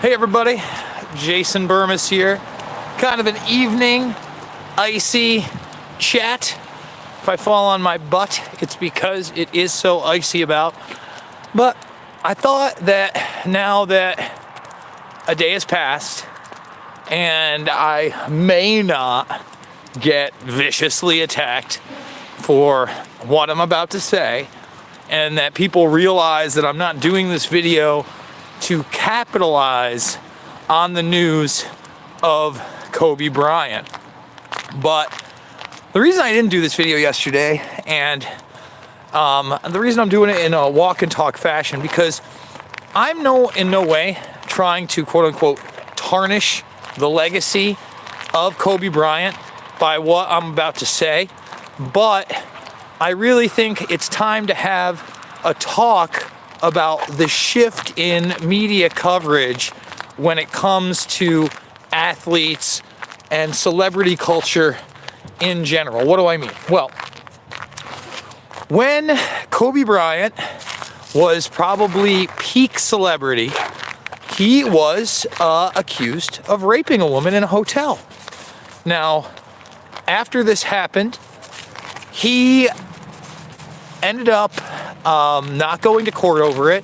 Hey everybody, Jason Burmis here. Kind of an evening, icy chat. If I fall on my butt, it's because it is so icy about. But I thought that now that a day has passed and I may not get viciously attacked for what I'm about to say, and that people realize that I'm not doing this video to capitalize on the news of Kobe Bryant. But the reason I didn't do this video yesterday, and the reason I'm doing it in a walk and talk fashion, because I'm in no way trying to quote unquote tarnish the legacy of Kobe Bryant by what I'm about to say, but I really think it's time to have a talk about the shift in media coverage when it comes to athletes and celebrity culture in general. What do I mean? Well, when Kobe Bryant was probably peak celebrity, he was accused of raping a woman in a hotel. Now, after this happened, he ended up not going to court over it,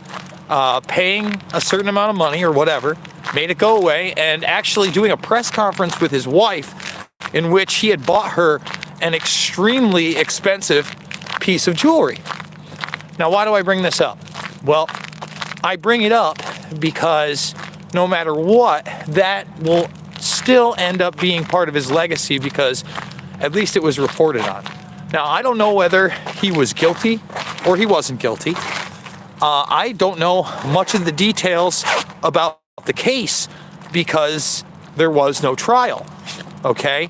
paying a certain amount of money or whatever, made it go away, and actually doing a press conference with his wife in which he had bought her an extremely expensive piece of jewelry. Now, why do I bring this up? Well, I bring it up because no matter what, that will still end up being part of his legacy because at least it was reported on. Now, I don't know whether he was guilty or he wasn't guilty. I don't know much of the details about the case because there was no trial, okay?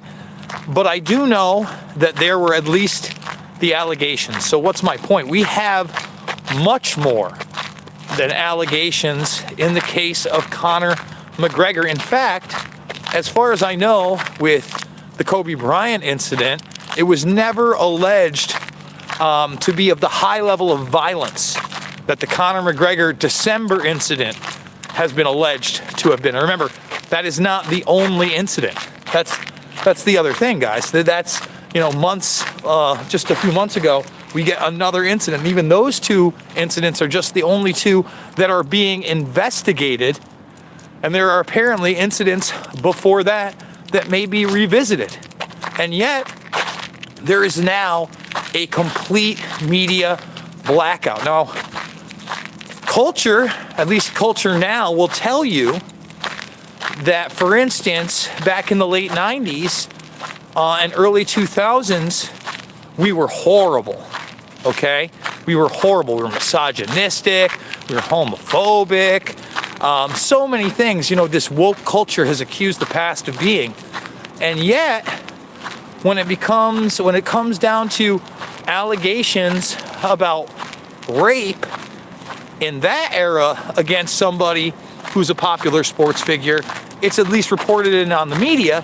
But I do know that there were at least the allegations. So what's my point? We have much more than allegations in the case of Conor McGregor. In fact, as far as I know, with the Kobe Bryant incident, it was never alleged to be of the high level of violence that the Conor McGregor December incident has been alleged to have been. Remember, that is not the only incident. That's the other thing, guys. That's, months, just a few months ago, we get another incident. And even those two incidents are just the only two that are being investigated. And there are apparently incidents before that may be revisited. And yet, there is now a complete media blackout. Now, culture, at least culture now, will tell you that, for instance, back in the late 90s and early 2000s, we were horrible, okay? We were horrible. We were misogynistic. We were homophobic. So many things, this woke culture has accused the past of being. And yet, when it comes down to allegations about rape in that era against somebody who's a popular sports figure, it's at least reported in on the media.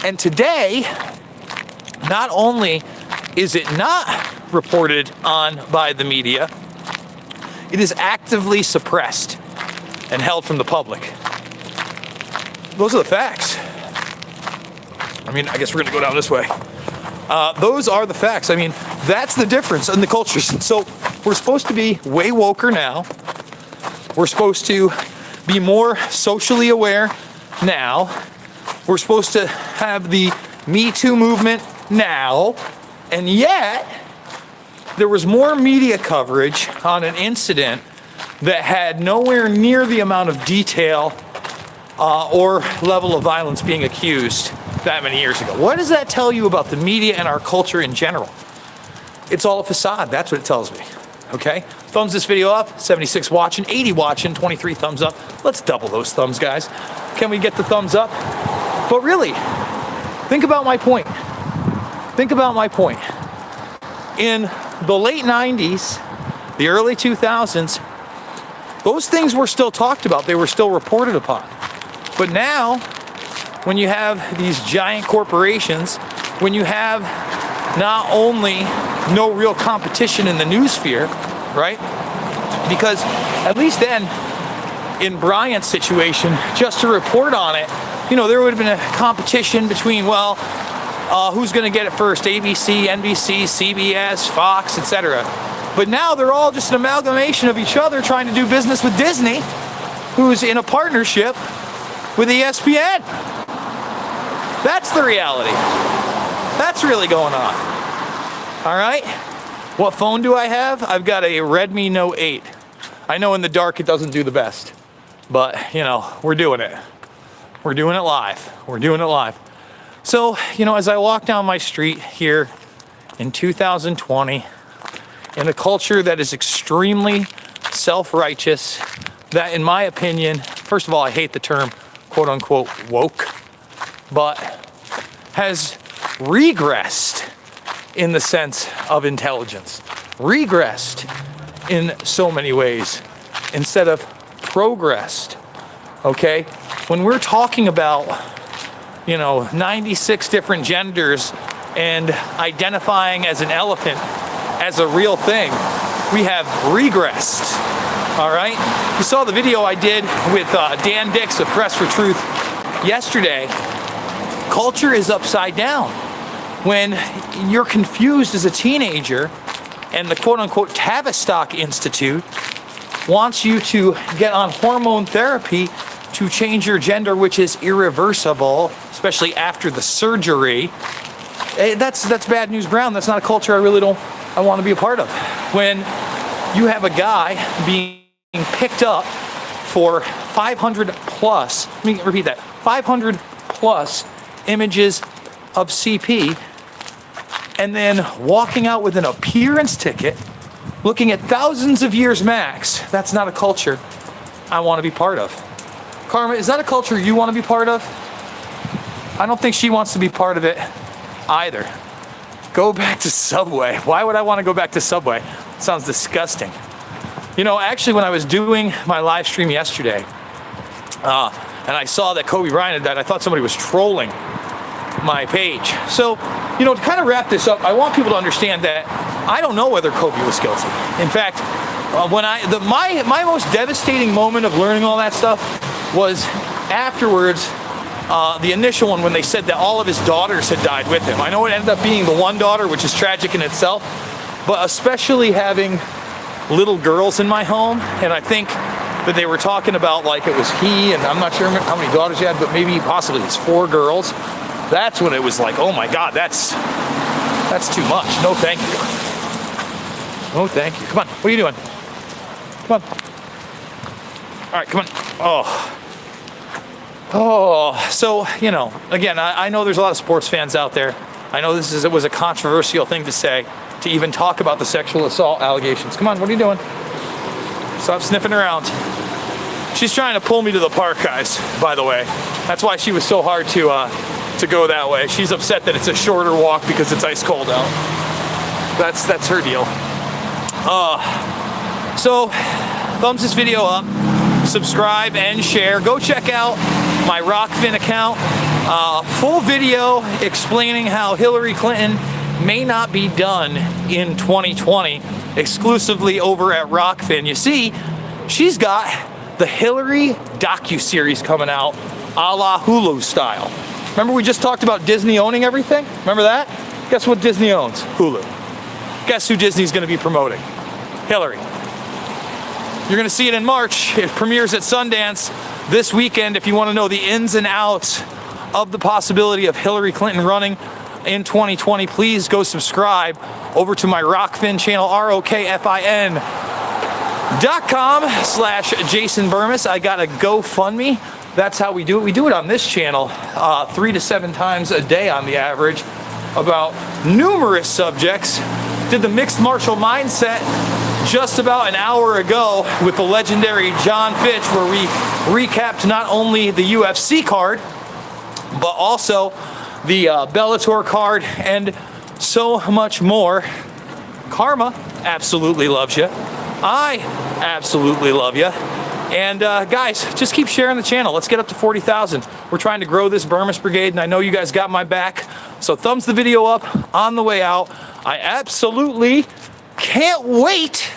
And today, not only is it not reported on by the media, it is actively suppressed and held from the public. Those are the facts. I guess we're going to go down this way. Those are the facts. That's the difference in the cultures. So we're supposed to be way woker now. We're supposed to be more socially aware now. We're supposed to have the Me Too movement now. And yet, there was more media coverage on an incident that had nowhere near the amount of detail or level of violence being accused that many years ago. What does that tell you about the media and our culture in general? It's all a facade. That's what it tells me. Okay? Thumbs this video up. 76 watching, 80 watching, 23 thumbs up. Let's double those thumbs, guys. Can we get the thumbs up? But really, think about my point. Think about my point. In the late 90s, the early 2000s, those things were still talked about. They were still reported upon. But now, when you have these giant corporations, when you have not only no real competition in the news sphere, right? Because at least then, in Bryant's situation just to report on it, there would have been a competition between, well, who's going to get it first? ABC, NBC, CBS, Fox, etc. But now they're all just an amalgamation of each other trying to do business with Disney, who's in a partnership with ESPN. That's the reality. That's really going on. All right? What phone do I have? I've got a Redmi Note 8. I know in the dark it doesn't do the best, but, we're doing it. We're doing it live. We're doing it live. So, as I walk down my street here in 2020, in a culture that is extremely self-righteous, that in my opinion, first of all, I hate the term quote unquote woke, but has regressed in the sense of intelligence, regressed in so many ways instead of progressed. Okay? When we're talking about 96 different genders and identifying as an elephant as a real thing, we have regressed. All right? You saw the video I did with Dan Dix of Press for Truth yesterday. Culture is upside down. When you're confused as a teenager and the quote-unquote Tavistock Institute wants you to get on hormone therapy to change your gender, which is irreversible, especially after the surgery, that's bad news brown. That's not a culture I want to be a part of. When you have a guy being picked up for 500 plus, let me repeat that, 500 plus images of CP, and then walking out with an appearance ticket, looking at thousands of years max, that's not a culture I want to be part of. Karma, is that a culture you want to be part of? I don't think she wants to be part of it either. Go back to Subway. Why would I want to go back to Subway? It sounds disgusting. Actually, when I was doing my live stream yesterday, and I saw that Kobe Bryant had died, I thought somebody was trolling my page. So, to kind of wrap this up, I want people to understand that I don't know whether Kobe was guilty. In fact, my most devastating moment of learning all that stuff was afterwards, the initial one when they said that all of his daughters had died with him. I know it ended up being the one daughter, which is tragic in itself, but especially having little girls in my home, and I think that they were talking about like it was he, and I'm not sure how many daughters he had, but maybe possibly it's 4 girls. That's when it was like, oh my God, that's too much. No, thank you. No, thank you. Come on, what are you doing? Come on. All right, come on. So, again, I know there's a lot of sports fans out there. I know it was a controversial thing to say, to even talk about the sexual assault allegations. Come on, what are you doing? Stop sniffing around. She's trying to pull me to the park, guys, by the way. That's why she was so hard to go that way. She's upset that it's a shorter walk because it's ice cold out. That's her deal. So, thumbs this video up, subscribe and share. Go check out my Rockfin account. Full video explaining how Hillary Clinton may not be done in 2020, exclusively over at Rockfin. You see, she's got the Hillary docuseries coming out, a la Hulu style. Remember we just talked about Disney owning everything? Remember that? Guess what Disney owns? Hulu. Guess who Disney's going to be promoting? Hillary. You're going to see it in March. It premieres at Sundance this weekend. If you want to know the ins and outs of the possibility of Hillary Clinton running in 2020, please go subscribe over to my Rockfin channel, ROKFIN.com/Jason Burmis. I got a GoFundMe. That's how we do it. We do it on this channel 3 to 7 times a day on the average about numerous subjects. Did the mixed martial mindset just about an hour ago with the legendary John Fitch, where we recapped not only the UFC card, but also the Bellator card and so much more. Karma absolutely loves you. I absolutely love you. And guys, just keep sharing the channel. Let's get up to 40,000. We're trying to grow this Burmis Brigade, and I know you guys got my back. So thumbs the video up on the way out. I absolutely can't wait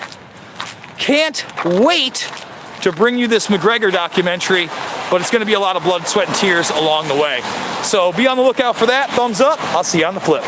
to bring you this McGregor documentary, but it's going to be a lot of blood, sweat, and tears along the way. So be on the lookout for that. Thumbs up. I'll see you on the flip.